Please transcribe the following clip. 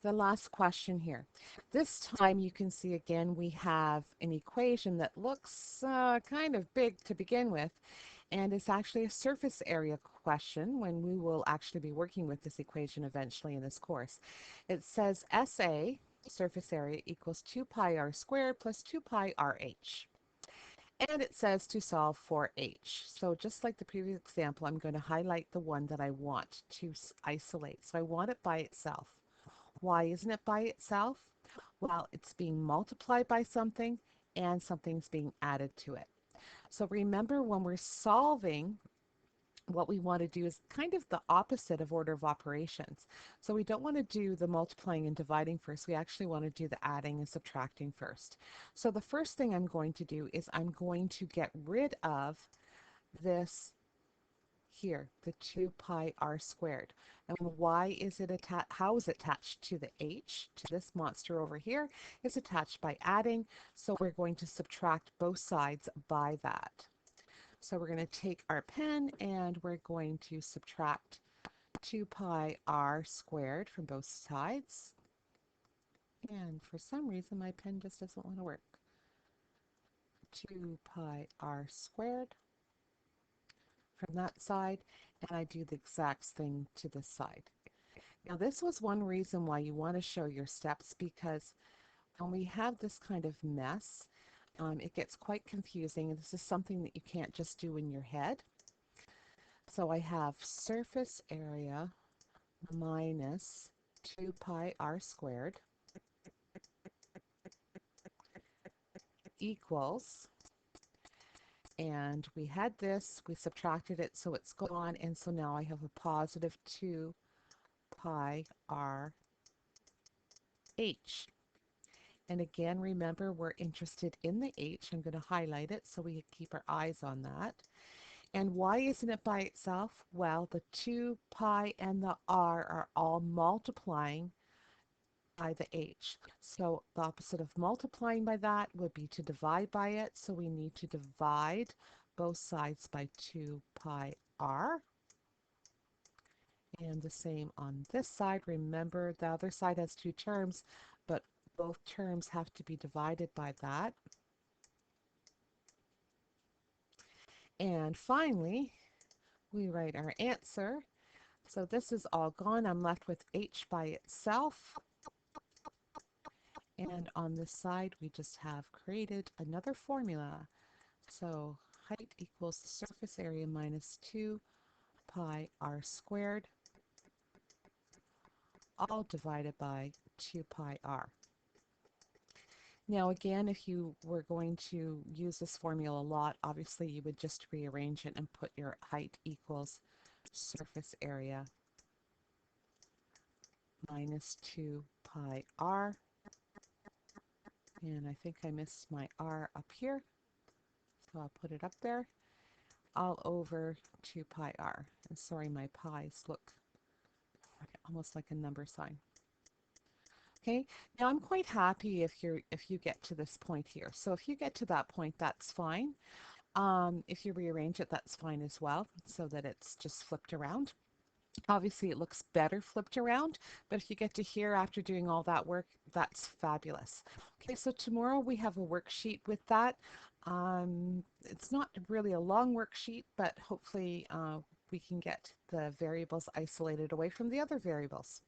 the last question here. This time you can see again we have an equation that looks kind of big to begin with, and it's actually a surface area question when we will actually be working with this equation eventually in this course. It says SA, surface area, equals 2 pi r squared plus 2 pi rh. And it says to solve for h. So just like the previous example, I'm going to highlight the one that I want to isolate. So I want it by itself. Why isn't it by itself? Well, it's being multiplied by something and something's being added to it. So remember, when we're solving, what we want to do is kind of the opposite of order of operations. So we don't want to do the multiplying and dividing first. We actually want to do the adding and subtracting first. So the first thing I'm going to do is I'm going to get rid of this here, the 2 pi r squared. And why is it attached? How is it attached to the h, to this monster over here? It's attached by adding, so we're going to subtract both sides by that. So we're going to take our pen and we're going to subtract 2 pi r squared from both sides. And for some reason my pen just doesn't want to work. 2 pi r squared from that side, and I do the exact thing to this side. Now this was one reason why you want to show your steps, because when we have this kind of mess, it gets quite confusing, and this is something that you can't just do in your head. So I have surface area minus 2 pi r squared equals, and we had this, we subtracted it, so it's gone, and so now I have a positive 2 pi r h. And again, remember, we're interested in the h. I'm going to highlight it so we keep our eyes on that. And why isn't it by itself? Well, the 2 pi and the r are all multiplying by the h. So the opposite of multiplying by that would be to divide by it. So we need to divide both sides by 2 pi r. And the same on this side. Remember, the other side has two terms, but both terms have to be divided by that. And finally, we write our answer. So this is all gone. I'm left with h by itself. And on this side, we just have created another formula. So height equals the surface area minus 2 pi r squared, all divided by 2 pi r. Now again, if you were going to use this formula a lot, obviously you would just rearrange it and put your height equals surface area minus 2 pi r. And I think I missed my r up here, so I'll put it up there, all over 2 pi r. And sorry, my pi's look almost like a number sign. Okay, now I'm quite happy if you get to this point here. So if you get to that point, that's fine. If you rearrange it, that's fine as well, so that it's just flipped around. Obviously, it looks better flipped around, but if you get to here after doing all that work, that's fabulous. Okay, so tomorrow we have a worksheet with that. It's not really a long worksheet, but hopefully we can get the variables isolated away from the other variables.